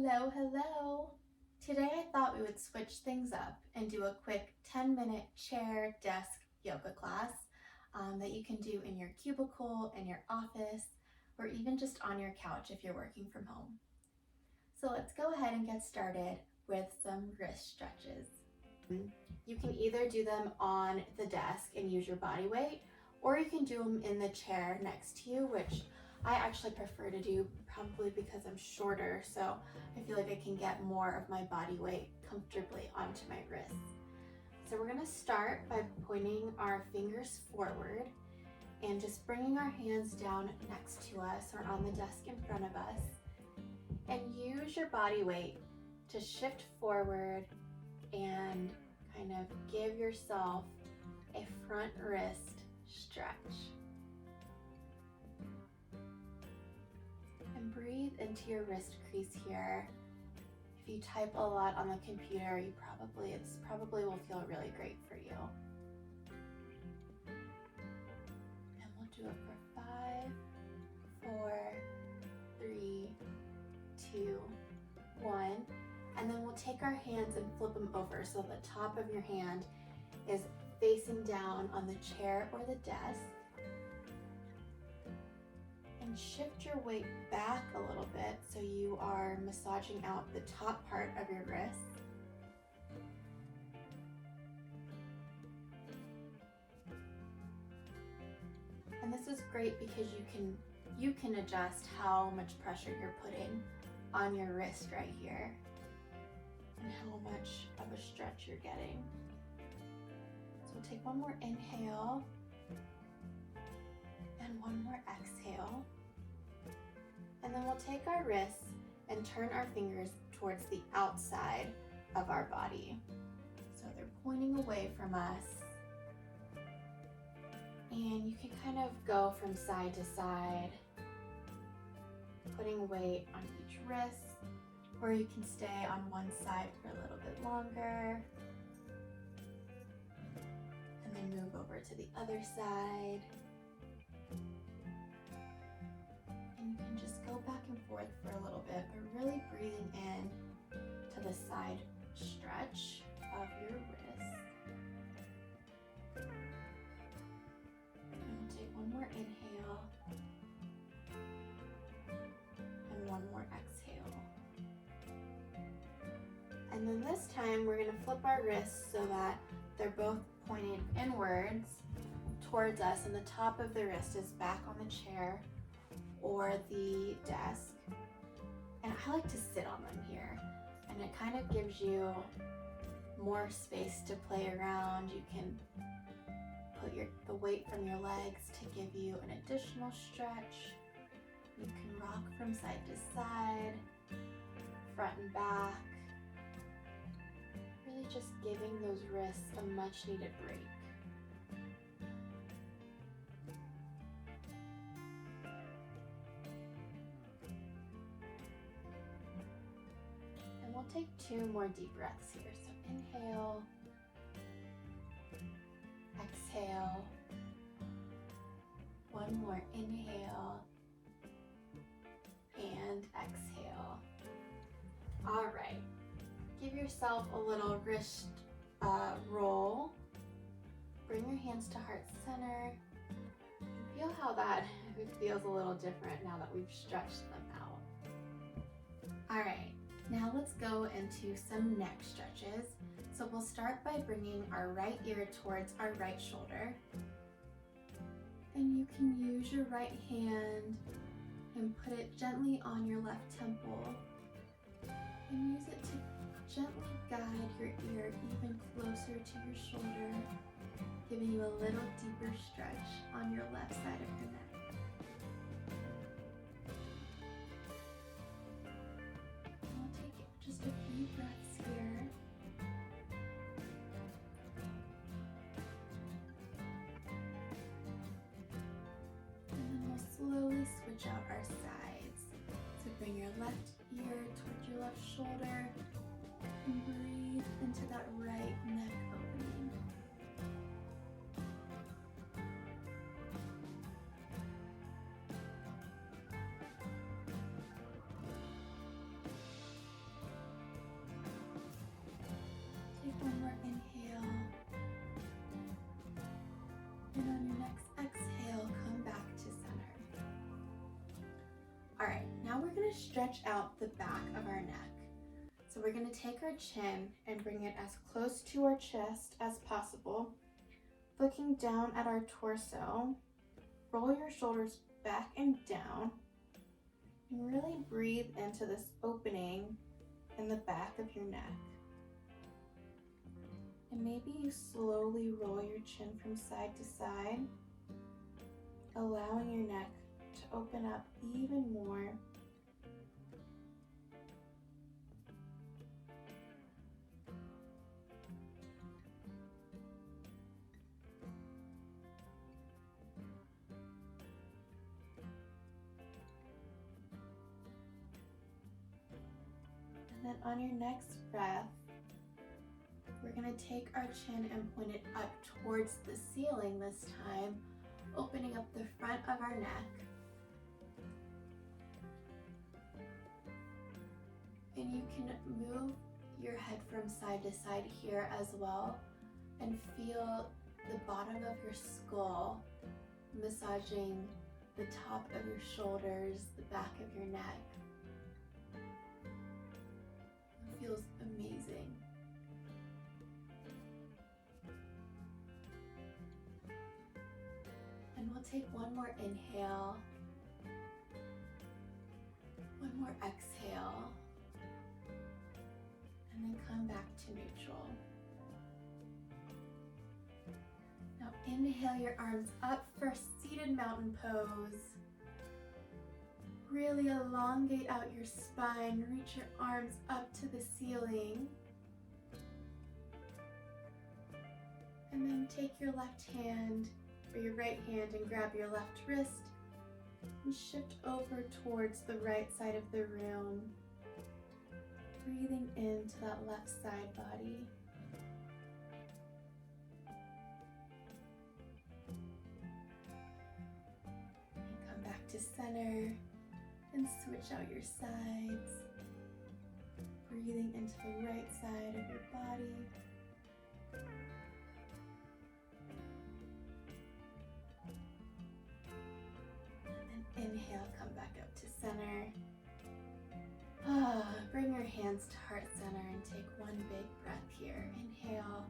Hello, hello. Today I thought we would switch things up and do a quick 10-minute chair desk yoga class that you can do in your cubicle, in your office, or even just on your couch if you're working from home. So let's go ahead and get started with some wrist stretches. You can either do them on the desk and use your body weight, or you can do them in the chair next to you, which I actually prefer to do probably because I'm shorter, so I feel like I can get more of my body weight comfortably onto my wrists. So we're gonna start by pointing our fingers forward and just bringing our hands down next to us or on the desk in front of us, and use your body weight to shift forward and kind of give yourself a front wrist stretch. And breathe into your wrist crease here. If you type a lot on the computer, it probably will feel really great for you. And we'll do it for 5, 4, 3, 2, 1. And then we'll take our hands and flip them over so the top of your hand is facing down on the chair or the desk. And shift your weight back a little bit so you are massaging out the top part of your wrist. And this is great because you can adjust how much pressure you're putting on your wrist right here and how much of a stretch you're getting. So we'll take one more inhale and one more exhale. And then we'll take our wrists and turn our fingers towards the outside of our body. So they're pointing away from us. And you can kind of go from side to side, putting weight on each wrist, or you can stay on one side for a little bit longer. And then move over to the other side. And you can just go back and forth for a little bit, but really breathing in to the side stretch of your wrist. And we'll take one more inhale and one more exhale. And then this time we're going to flip our wrists so that they're both pointed inwards towards us, and the top of the wrist is back on the chair or the desk. And I like to sit on them here, and it kind of gives you more space to play around. You can put the weight from your legs to give you an additional stretch. You can rock from side to side, front and back. Really just giving those wrists a much needed break. And we'll take 2 more deep breaths here. So inhale, exhale, one more inhale, and exhale. All right. Give yourself a little wrist roll. Bring your hands to heart center. Feel how that feels a little different now that we've stretched them out. All right, now let's go into some neck stretches. So we'll start by bringing our right ear towards our right shoulder. And you can use your right hand and put it gently on your left temple. And use it to gently guide your ear even closer to your shoulder, giving you a little deeper stretch on your left side of your neck. And we'll take just a few breaths here. And then we'll slowly switch out our sides. So bring your left ear towards your left shoulder. And breathe into that right neck opening. going to stretch out the back of our neck. So we're going to take our chin and bring it as close to our chest as possible. Looking down at our torso, roll your shoulders back and down, and really breathe into this opening in the back of your neck. And maybe you slowly roll your chin from side to side, allowing your neck to open up even more. And then on your next breath, we're going to take our chin and point it up towards the ceiling this time, opening up the front of our neck. And you can move your head from side to side here as well and feel the bottom of your skull massaging the top of your shoulders, the back of your neck. It feels amazing. And we'll take one more inhale, one more exhale, and then come back to neutral. Now inhale your arms up for seated mountain pose. Really elongate out your spine, reach your arms up to the ceiling. And then take your left hand or your right hand and grab your left wrist and shift over towards the right side of the room, breathing into that left side body. And come back to center and switch out your sides, breathing into the right side of your body. Inhale, come back up to center. Bring your hands to heart center and take one big breath here. Inhale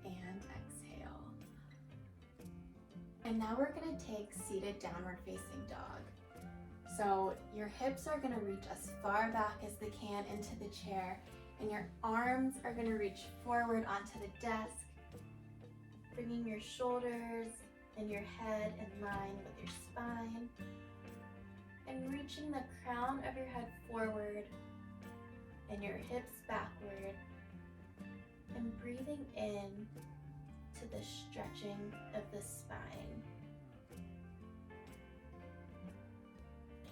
and exhale. And now we're going to take seated downward facing dog. So your hips are going to reach as far back as they can into the chair, and your arms are going to reach forward onto the desk, bringing your shoulders and your head in line with your spine, and reaching the crown of your head forward and your hips backward, and breathing in to the stretching of the spine.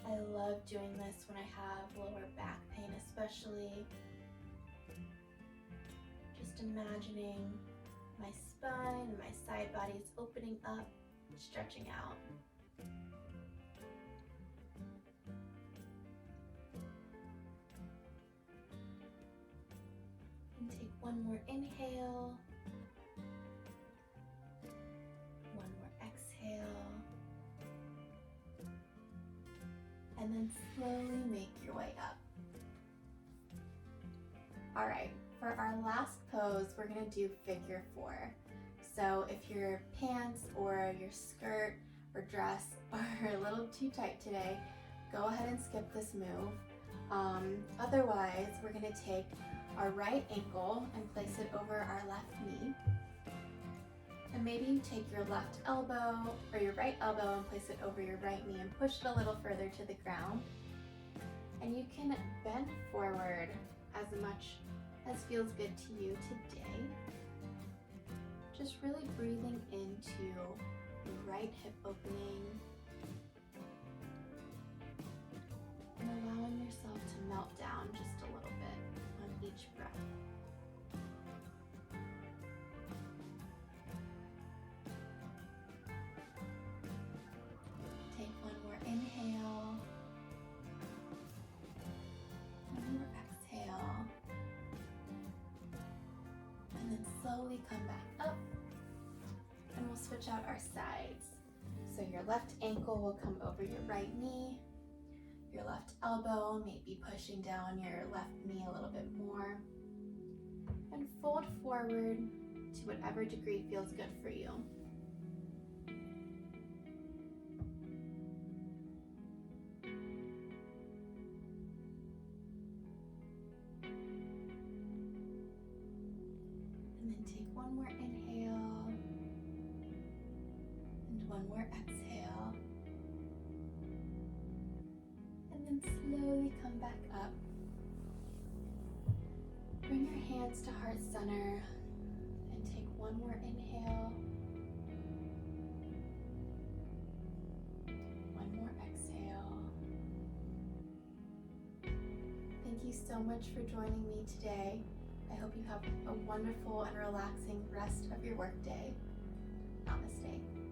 I love doing this when I have lower back pain, especially. Just imagining my spine and my side body is opening up, stretching out. And take one more inhale, one more exhale, and then slowly make your way up. All right. For our last pose, we're going to do figure 4. So if your pants or your skirt or dress are a little too tight today, go ahead and skip this move. Otherwise, we're going to take our right ankle and place it over our left knee. And maybe you take your left elbow or your right elbow and place it over your right knee and push it a little further to the ground. And you can bend forward as much as feels good to you today. Just really breathing into the right hip opening and allowing yourself to melt down just a little bit on each breath. Take one more inhale, one more exhale. And then slowly come back up, and we'll switch out our sides. So your left ankle will come over your right knee. Your left elbow may be pushing down your left knee a little bit more. And fold forward to whatever degree feels good for you. And then take one more inhale and one more exhale. And then slowly come back up. Bring your hands to heart center and take one more inhale. One more exhale. Thank you so much for joining me today. I hope you have a wonderful and relaxing rest of your workday. Namaste.